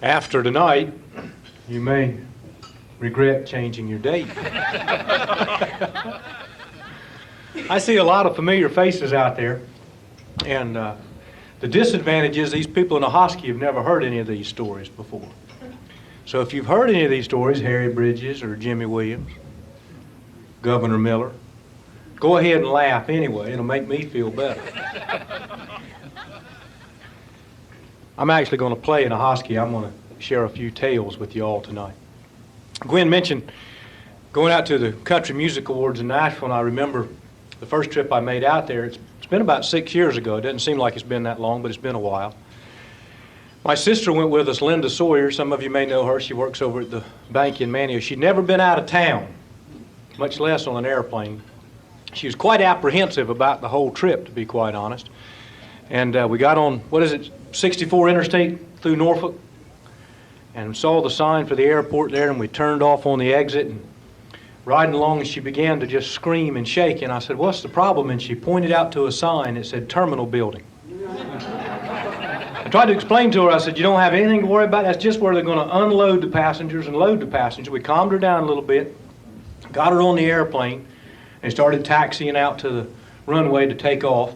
After tonight, you may regret changing your date. I see a lot of familiar faces out there, and the disadvantage is these people in Ahoskie have never heard any of these stories before. So if you've heard any of these stories, Harry Bridges or Jimmy Williams, Governor Miller, go ahead and laugh anyway. It'll make me feel better. I'm actually going to play in Ahoskie. I'm going to share a few tales with you all tonight. Gwen mentioned going out to the Country Music Awards in Nashville, and I remember the first trip I made out there. It's been about 6 years ago. It doesn't seem like it's been that long, but it's been a while. My sister went with us, Linda Sawyer. Some of you may know her. She works over at the bank in Mania. She'd never been out of town, much less on an airplane. She was quite apprehensive about the whole trip, to be quite honest. And we got on, 64 Interstate through Norfolk, and saw the sign for the airport there, and we turned off on the exit, and riding along, and she began to just scream and shake, and I said, "What's the problem?" And she pointed out to a sign that said terminal building. I tried to explain to her, I said, "You don't have anything to worry about. That's just where they're going to unload the passengers and load the passengers." We calmed her down a little bit, got her on the airplane, and started taxiing out to the runway to take off.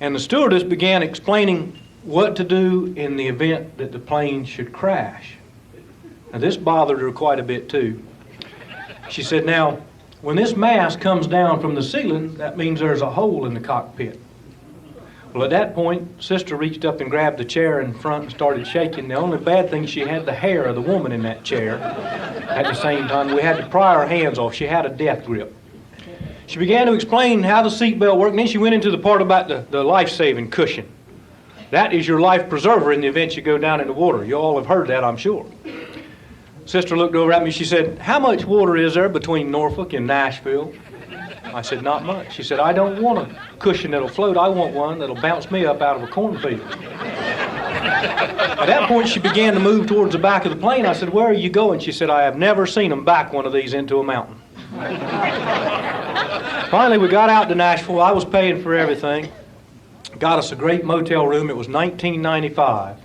And the stewardess began explaining what to do in the event that the plane should crash. Now this bothered her quite a bit too. She said, "Now, when this mast comes down from the ceiling, that means there's a hole in the cockpit." Well, at that point, Sister reached up and grabbed the chair in front and started shaking. The only bad thing, she had the hair of the woman in that chair. At the same time, we had to pry her hands off. She had a death grip. She began to explain how the seatbelt worked, and then she went into the part about the life-saving cushion. That is your life preserver in the event you go down in the water. You all have heard that, I'm sure. Sister looked over at me. She said, "How much water is there between Norfolk and Nashville?" I said, "Not much." She said, "I don't want a cushion that'll float. I want one that'll bounce me up out of a cornfield." At that point, she began to move towards the back of the plane. I said, "Where are you going?" She said, "I have never seen them back one of these into a mountain." Finally, we got out to Nashville. I was paying for everything. Got us a great motel room. It was $19.95.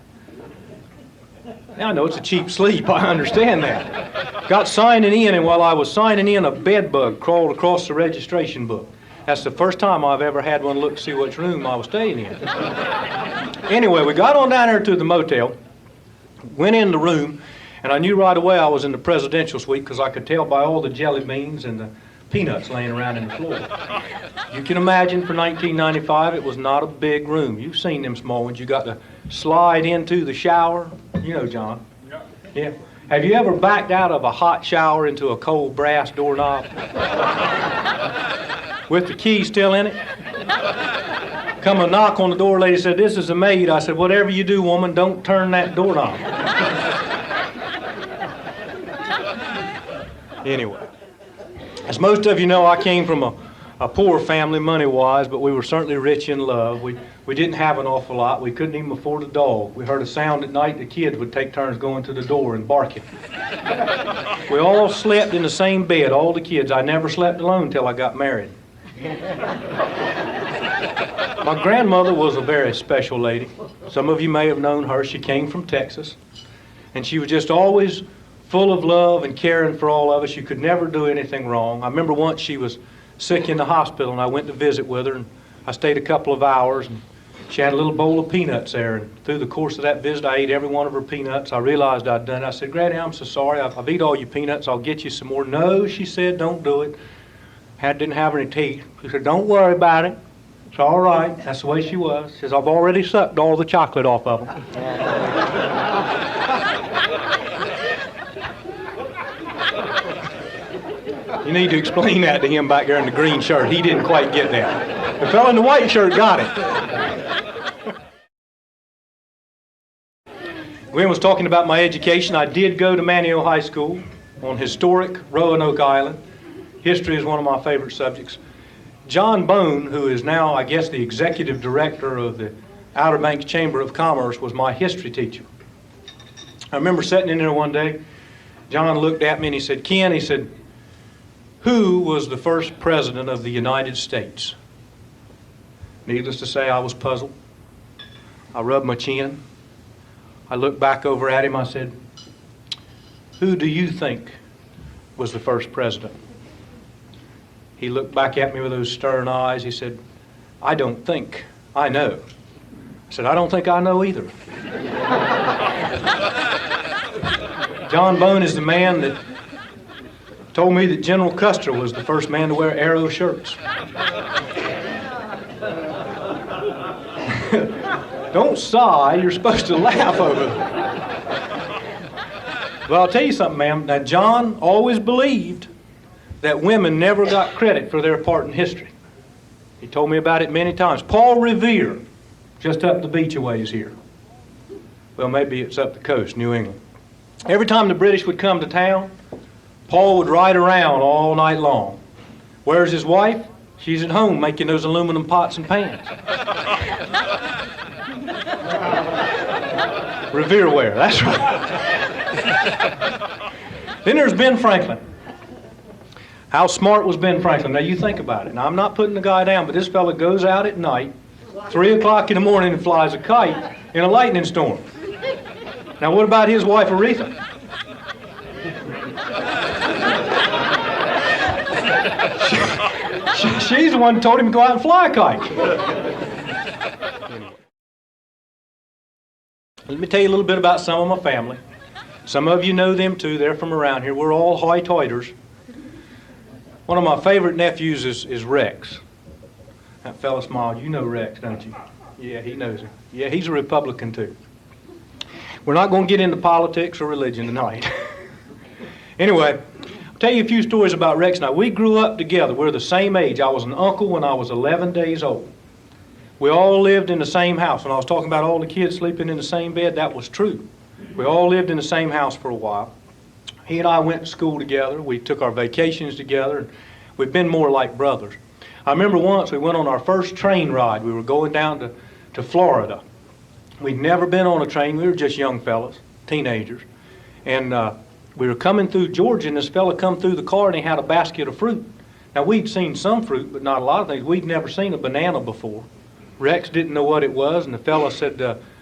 Now I know it's a cheap sleep. I understand that. Got signing in, and while I was signing in, a bed bug crawled across the registration book. That's the first time I've ever had one look to see which room I was staying in. Anyway, we got on down there to the motel, went in the room, and I knew right away I was in the presidential suite because I could tell by all the jelly beans and the peanuts laying around in the floor. You can imagine for 1995, it was not a big room. You've seen them small ones. You got to slide into the shower. You know, John. Yeah. Have you ever backed out of a hot shower into a cold brass doorknob? With the key still in it? Come a knock on the door, lady said, "This is a maid." I said, "Whatever you do, woman, don't turn that doorknob." Anyway. As most of you know, I came from a poor family money-wise, but we were certainly rich in love. We didn't have an awful lot. We couldn't even afford a dog. We heard a sound at night, the kids would take turns going to the door and barking. We all slept in the same bed, all the kids. I never slept alone until I got married. My grandmother was a very special lady. Some of you may have known her. She came from Texas, and she was just always full of love and caring for all of us. You could never do anything wrong. I remember once she was sick in the hospital, and I went to visit with her, and I stayed a couple of hours, and she had a little bowl of peanuts there, and through the course of that visit, I ate every one of her peanuts. I realized I'd done it. I said, "Granny, I'm so sorry. I've eaten all your peanuts. I'll get you some more." "No," she said, "don't do it." Didn't have any teeth. She said, "Don't worry about it. It's all right." That's the way she was. She says, "I've already sucked all the chocolate off of them." You need to explain that to him back there in the green shirt. He didn't quite get that. The fellow in the white shirt got it. Gwen was talking about my education. I did go to Manio High School on historic Roanoke Island. History is one of my favorite subjects. John Bone, who is now, I guess, the executive director of the Outer Banks Chamber of Commerce, was my history teacher. I remember sitting in there one day. John looked at me and he said, "Ken," he said, "who was the first president of the United States?" Needless to say, I was puzzled. I rubbed my chin. I looked back over at him. I said, "Who do you think was the first president?" He looked back at me with those stern eyes. He said, "I don't think, I know." I said, "I don't think I know either." John Bone is the man that told me that General Custer was the first man to wear arrow shirts. Don't sigh, you're supposed to laugh over it. Well, I'll tell you something, ma'am. Now, John always believed that women never got credit for their part in history. He told me about it many times. Paul Revere, just up the beach a ways here. Well, maybe it's up the coast, New England. Every time the British would come to town, Paul would ride around all night long. Where's his wife? She's at home making those aluminum pots and pans. Revereware, that's right. Then there's Ben Franklin. How smart was Ben Franklin? Now you think about it. Now I'm not putting the guy down, but this fella goes out at night, 3 o'clock in the morning, and flies a kite in a lightning storm. Now what about his wife Aretha? She's the one who told him to go out and fly a kite. Let me tell you a little bit about some of my family. Some of you know them too. They're from around here. We're all hoity-toiters. One of my favorite nephews is Rex. That fella smiled. You know Rex, don't you? Yeah, he knows him. Yeah, he's a Republican too. We're not going to get into politics or religion tonight. Anyway, I'll tell you a few stories about Rex. Now, we grew up together. We're the same age. I was an uncle when I was 11 days old. We all lived in the same house. When I was talking about all the kids sleeping in the same bed, that was true. We all lived in the same house for a while. He and I went to school together. We took our vacations together. And we've been more like brothers. I remember once we went on our first train ride. We were going down to Florida. We'd never been on a train. We were just young fellas, teenagers. And we were coming through Georgia, and this fella come through the car, and he had a basket of fruit. Now, we'd seen some fruit, but not a lot of things. We'd never seen a banana before. Rex didn't know what it was, and the fella said,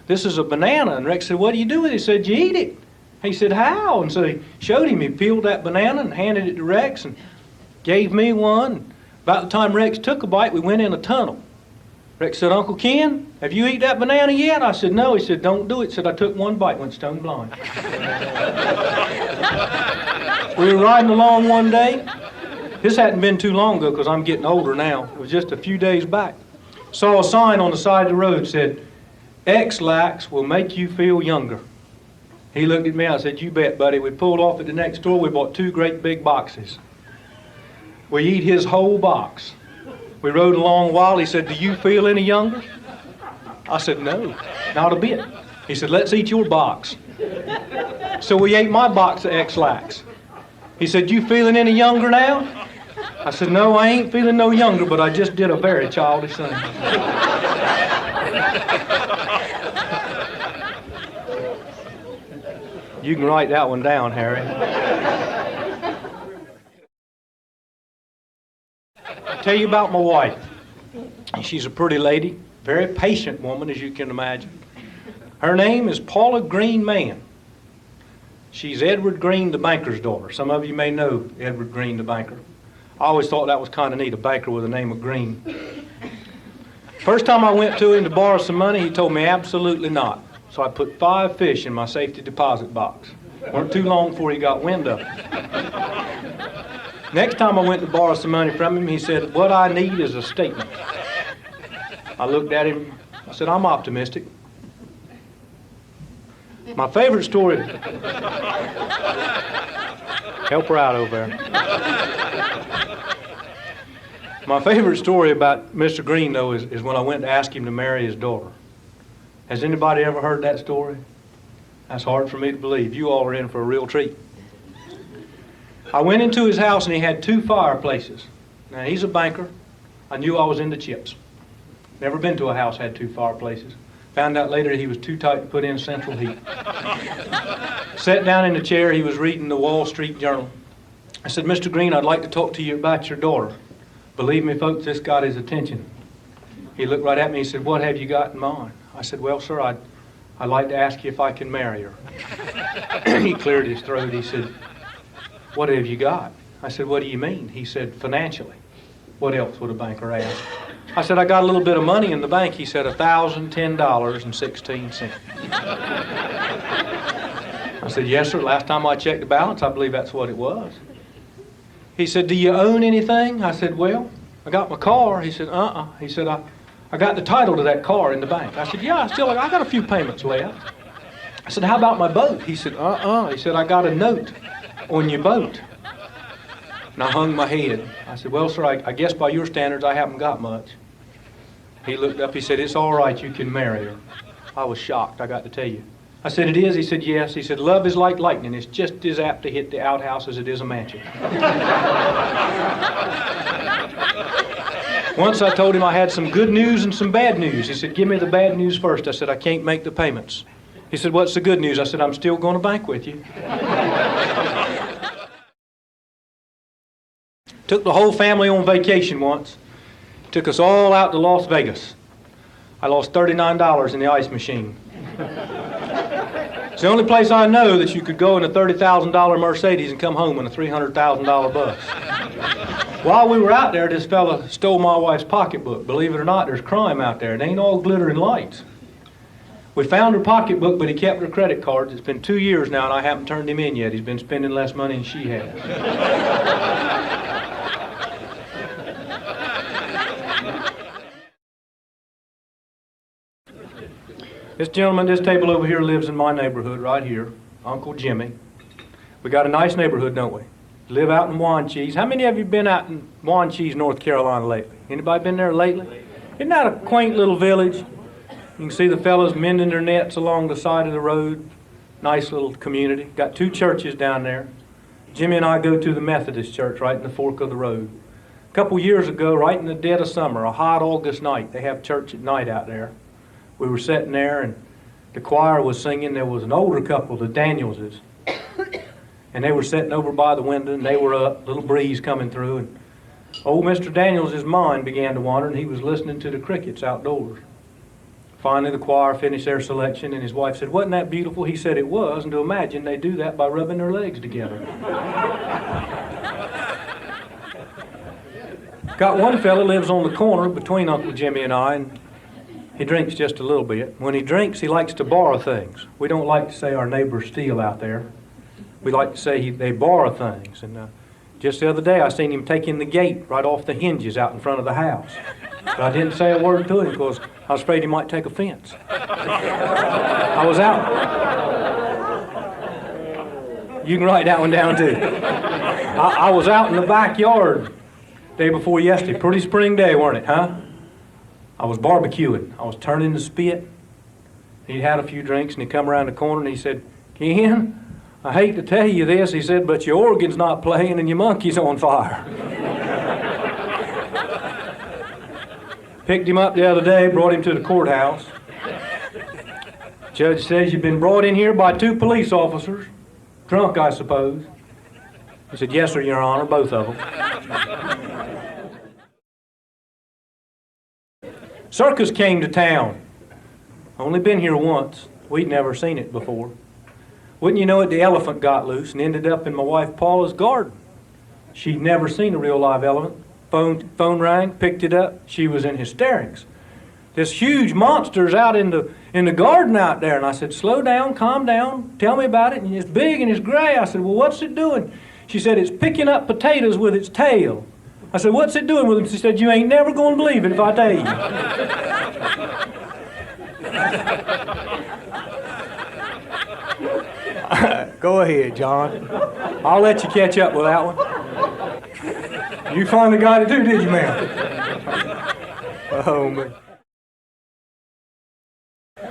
"This is a banana." And Rex said, "What do you do with it?" He said, "You eat it." He said, "How?" And so he showed him. He peeled that banana and handed it to Rex and gave me one. About the time Rex took a bite, we went in a tunnel. Rex said, "Uncle Ken, have you eaten that banana yet?" I said, "No." He said, "Don't do it." He said, "I took one bite, went stone blind." We were riding along one day. This hadn't been too long ago because I'm getting older now. It was just a few days back. Saw a sign on the side of the road said, "X-Lax will make you feel younger." He looked at me. I said, "You bet, buddy." We pulled off at the next store. We bought 2 great big boxes. We eat his whole box. We rode along a while. He said, "Do you feel any younger?" I said, "No, not a bit." He said, "Let's eat your box." So we ate my box of X-Lax. He said, "You feeling any younger now?" I said, "No, I ain't feeling no younger, but I just did a very childish thing." You can write that one down, Harry. I'll tell you about my wife. She's a pretty lady, very patient woman, as you can imagine. Her name is Paula Green Mann. She's Edward Green, the banker's daughter. Some of you may know Edward Green, the banker. I always thought that was kind of neat, a banker with a name of Green. First time I went to him to borrow some money, he told me absolutely not. So I put 5 fish in my safety deposit box. Weren't too long before he got wind of it. Next time I went to borrow some money from him, he said, "What I need is a statement." I looked at him, I said, "I'm optimistic." My favorite story, help her out over there. My favorite story about Mr. Green, though, is when I went to ask him to marry his daughter. Has anybody ever heard that story? That's hard for me to believe. You all are in for a real treat. I went into his house and he had 2 fireplaces. Now, he's a banker. I knew I was into chips. Never been to a house that had 2 fireplaces. Found out later he was too tight to put in central heat. Sat down in the chair. He was reading the Wall Street Journal. I said, "Mr. Green, I'd like to talk to you about your daughter." Believe me, folks, this got his attention. He looked right at me. He said, "What have you got in mind?" I said, "Well, sir, I'd I'd like to ask you if I can marry her. He cleared his throat. He said, what have you got? I said, what do you mean? He said, financially. What else would a banker ask? I said, I got a little bit of money in the bank. He said, $1,010.16. I said, yes, sir. Last time I checked the balance, I believe that's what it was. He said, do you own anything? I said, well, I got my car. He said, He said, I got the title to that car in the bank. I said, yeah, I got a few payments left. I said, how about my boat? He said, He said, I got a note on your boat. And I hung my head. I said, well, sir, I guess by your standards, I haven't got much. He looked up. He said, it's all right. You can marry her. I was shocked, I got to tell you. I said, it is? He said, yes. He said, love is like lightning. It's just as apt to hit the outhouse as it is a mansion. Once I told him I had some good news and some bad news. He said, give me the bad news first. I said, I can't make the payments. He said, what's the good news? I said, I'm still going to bank with you. Took the whole family on vacation once. Took us all out to Las Vegas. I lost $39 in the ice machine. It's the only place I know that you could go in a $30,000 Mercedes and come home in a $300,000 bus. While we were out there, this fella stole my wife's pocketbook. Believe it or not, there's crime out there. It ain't all glitter and lights. We found her pocketbook, but he kept her credit cards. It's been 2 years now, and I haven't turned him in yet. He's been spending less money than she has. This gentleman, this table over here, lives in my neighborhood right here, Uncle Jimmy. We got a nice neighborhood, don't we? Live out in Wanchese. How many of you been out in Wanchese, North Carolina lately? Anybody been there lately? Isn't that a quaint little village? You can see the fellows mending their nets along the side of the road. Nice little community. Got 2 churches down there. Jimmy and I go to the Methodist church right in the fork of the road. A couple years ago, right in the dead of summer, a hot August night, they have church at night out there. We were sitting there and the choir was singing. There was an older couple, the Danielses. And they were sitting over by the window and they were up, little breeze coming through. And old Mr. Daniels' mind began to wander and he was listening to the crickets outdoors. Finally, the choir finished their selection and his wife said, wasn't that beautiful? He said it was, and to imagine they do that by rubbing their legs together. Got one fella lives on the corner between Uncle Jimmy and I, and he drinks just a little bit. When he drinks, he likes to borrow things. We don't like to say our neighbors steal out there. We like to say they borrow things. And just the other day, I seen him taking the gate right off the hinges out in front of the house. But I didn't say a word to him because I was afraid he might take offense. I was out. You can write that one down too. I was out in the backyard day before yesterday. Pretty spring day, weren't it, huh? I was barbecuing. I was turning the spit. He'd had a few drinks and he come around the corner and he said, Ken, I hate to tell you this, he said, but your organ's not playing and your monkey's on fire. Picked him up the other day, brought him to the courthouse. Judge says, you've been brought in here by 2 police officers. Drunk, I suppose. He said, yes, sir, Your Honor, both of them. Circus came to town. Only been here once. We'd never seen it before. Wouldn't you know it, the elephant got loose and ended up in my wife Paula's garden. She'd never seen a real live elephant. Phone rang, picked it up. She was in hysterics. This huge monster's out in the garden out there. And I said, slow down, calm down, tell me about it. And it's big and it's gray. I said, well, what's it doing? She said, it's picking up potatoes with its tail. I said, what's it doing with them? She said, you ain't never going to believe it if I tell you. Go ahead, John. I'll let you catch up with that one. You finally got it too, did you, ma'am? Oh, man.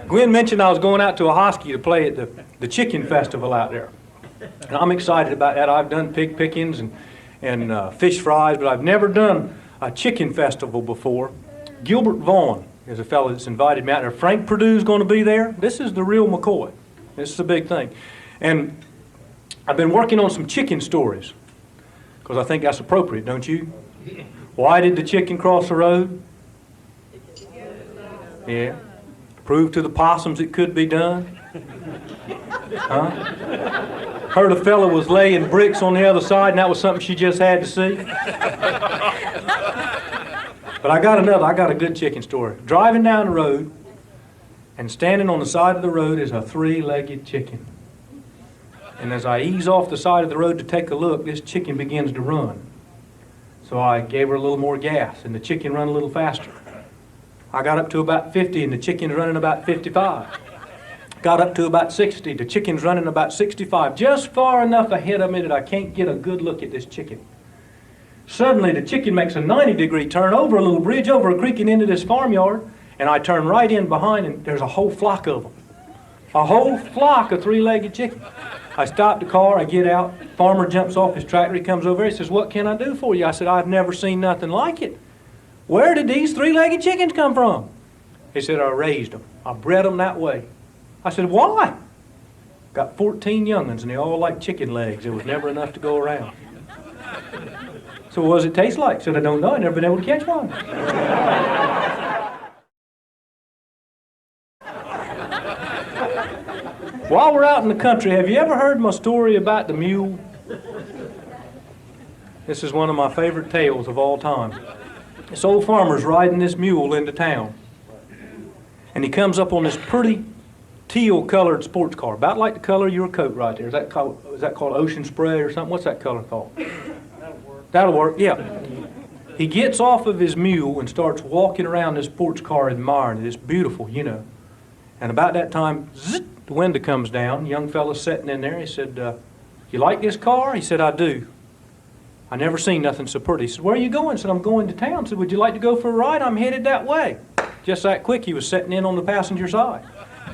Gwen mentioned I was going out to a hoskie to play at the chicken festival out there. And I'm excited about that. I've done pig pickings and fish fries, but I've never done a chicken festival before. Gilbert Vaughn is a fellow that's invited me out there. Frank Perdue's going to be there. This is the real McCoy. This is a big thing. And I've been working on some chicken stories because I think that's appropriate, don't you? Why did the chicken cross the road? Yeah. Prove to the possums it could be done. Huh? Heard a fella was laying bricks on the other side, and that was something she just had to see. But I got a good chicken story. Driving down the road, and standing on the side of the road is a three-legged chicken. And as I ease off the side of the road to take a look, this chicken begins to run. So I gave her a little more gas, and the chicken run a little faster. I got up to about 50, and the chicken's running about 55. Got up to about 60, the chicken's running about 65. Just far enough ahead of me that I can't get a good look at this chicken. Suddenly, the chicken makes a 90-degree turn over a little bridge, over a creek, and into this farmyard. And I turn right in behind, and there's a whole flock of them. A whole flock of three-legged chickens. I stop the car, I get out. Farmer jumps off his tractor, he comes over, he says, "What can I do for you?" I said, "I've never seen nothing like it. Where did these three-legged chickens come from?" He said, "I raised them. I bred them that way." I said, "Why?" "Got 14 young'uns, and they all like chicken legs. There was never enough to go around." "So what does it taste like?" I said, "I don't know. I've never been able to catch one." While we're out in the country, have you ever heard my story about the mule? This is one of my favorite tales of all time. This old farmer's riding this mule into town. And he comes up on this pretty teal-colored sports car, about like the color of your coat right there. Is that called Ocean Spray or something? What's that color called? That'll work, yeah. He gets off of his mule and starts walking around this sports car admiring it. It's beautiful, you know. And about that time, zit, the window comes down. Young fella's sitting in there. He said, "You like this car?" He said, "I do. I never seen nothing so pretty." He said, "Where are you going?" I said, "I'm going to town." He said, "Would you like to go for a ride?" "I'm headed that way." Just that quick, he was sitting in on the passenger side.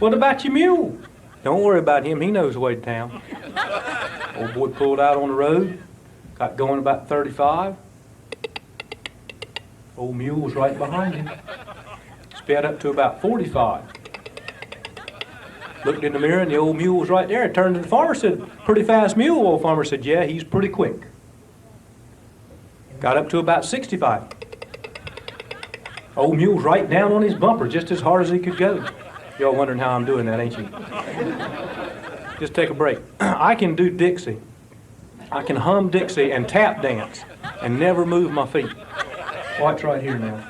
"What about your mule?" "Don't worry about him. He knows the way to town." Old boy pulled out on the road, got going about 35. Old mule was right behind him. Sped up to about 45. Looked in the mirror, and the old mule was right there. I turned to the farmer and said, "Pretty fast mule." Old farmer said, "Yeah, he's pretty quick." Got up to about 65. Old mule's right down on his bumper, just as hard as he could go. Y'all wondering how I'm doing that, ain't you? Just take a break. I can do Dixie. I can hum Dixie and tap dance and never move my feet. Watch right here now.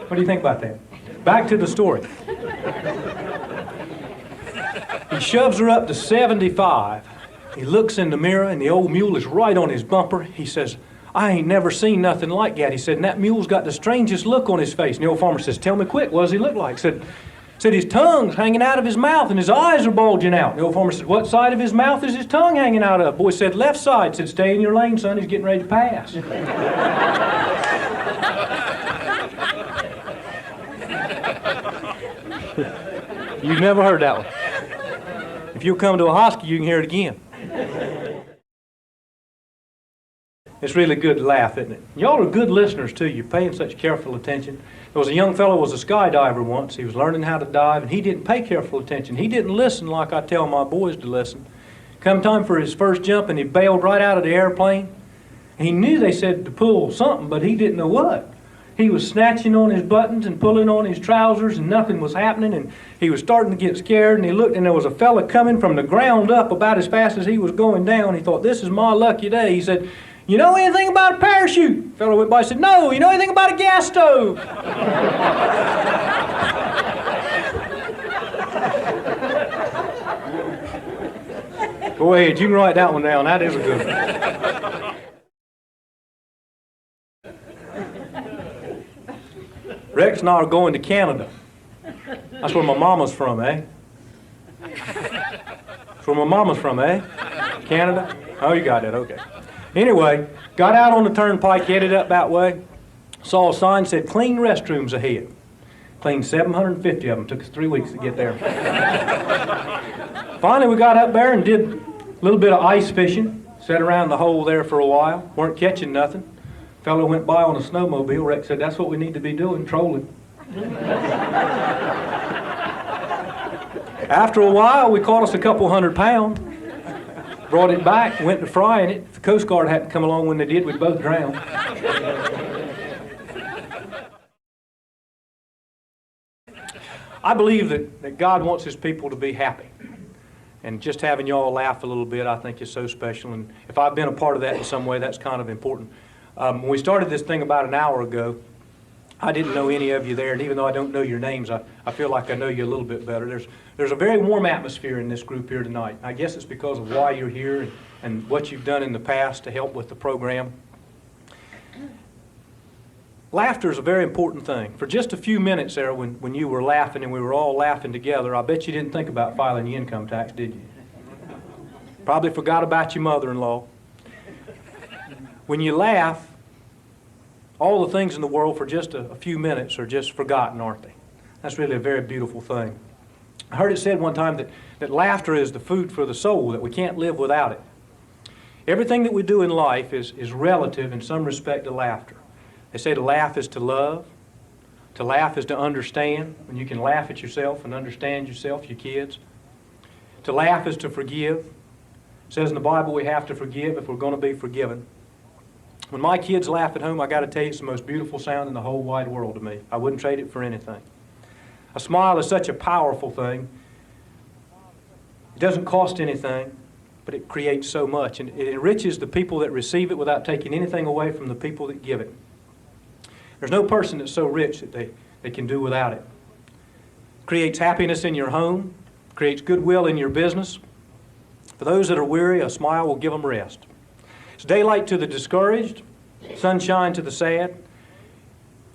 What do you think about that? Back to the story. He shoves her up to 75. He looks in the mirror, and the old mule is right on his bumper. He says, "I ain't never seen nothing like that." He said, "And that mule's got the strangest look on his face." And the old farmer says, "Tell me quick, what does he look like?" Said his tongue's hanging out of his mouth and his eyes are bulging out. And the old farmer said, "What side of his mouth is his tongue hanging out of?" Boy said, "Left side." Said, "Stay in your lane, son. He's getting ready to pass." You've never heard that one. If you'll come to a hosky, you can hear it again. It's really good to laugh, isn't it? Y'all are good listeners, too. You're paying such careful attention. There was a young fellow who was a skydiver once. He was learning how to dive, and he didn't pay careful attention. He didn't listen like I tell my boys to listen. Come time for his first jump, and he bailed right out of the airplane. He knew they said to pull something, but he didn't know what. He was snatching on his buttons and pulling on his trousers, and nothing was happening, and he was starting to get scared, and he looked, and there was a fella coming from the ground up about as fast as he was going down. He thought, "This is my lucky day." He said, "You know anything about a parachute?" The fellow went by and said, "No." "You know anything about a gas stove?" Go ahead, you can write that one down. That is a good one. Rex and I are going to Canada. That's where my mama's from, eh? That's where my mama's from, eh? Canada? Oh, you got that, okay. Anyway, got out on the turnpike, headed up that way. Saw a sign said, "Clean restrooms ahead." Cleaned 750 of them. Took us 3 weeks to get there. Finally, we got up there and did a little bit of ice fishing. Sat around the hole there for a while. Weren't catching nothing. Fellow went by on a snowmobile. Rex said, "That's what we need to be doing, trolling." After a while, we caught us a couple 100 pounds. Brought it back, went to frying it. If the Coast Guard hadn't come along when they did, we'd both drowned. I believe that God wants His people to be happy. And just having y'all laugh a little bit, I think, is so special. And if I've been a part of that in some way, that's kind of important. When we started this thing about an hour ago, I didn't know any of you there, and even though I don't know your names, I feel like I know you a little bit better. There's a very warm atmosphere in this group here tonight. I guess it's because of why you're here and what you've done in the past to help with the program. Laughter is a very important thing. For just a few minutes there when you were laughing and we were all laughing together, I bet you didn't think about filing your income tax, did you? Probably forgot about your mother-in-law. When you laugh, all the things in the world for just a few minutes are just forgotten, aren't they? That's really a very beautiful thing. I heard it said one time that laughter is the food for the soul, that we can't live without it. Everything that we do in life is relative in some respect to laughter. They say to laugh is to love. To laugh is to understand. When you can laugh at yourself and understand yourself, your kids. To laugh is to forgive. It says in the Bible we have to forgive if we're going to be forgiven. When my kids laugh at home, I got to tell you, it's the most beautiful sound in the whole wide world to me. I wouldn't trade it for anything. A smile is such a powerful thing. It doesn't cost anything, but it creates so much. And it enriches the people that receive it without taking anything away from the people that give it. There's no person that's so rich that they can do without it. It creates happiness in your home, creates goodwill in your business. For those that are weary, a smile will give them rest. It's daylight to the discouraged, sunshine to the sad.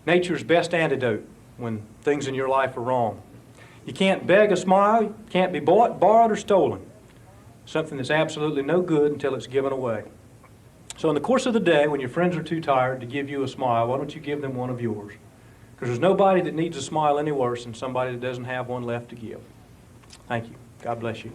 Nature's best antidote when things in your life are wrong. You can't beg a smile, can't be bought, borrowed, or stolen. Something that's absolutely no good until it's given away. So in the course of the day, when your friends are too tired to give you a smile, why don't you give them one of yours? Because there's nobody that needs a smile any worse than somebody that doesn't have one left to give. Thank you. God bless you.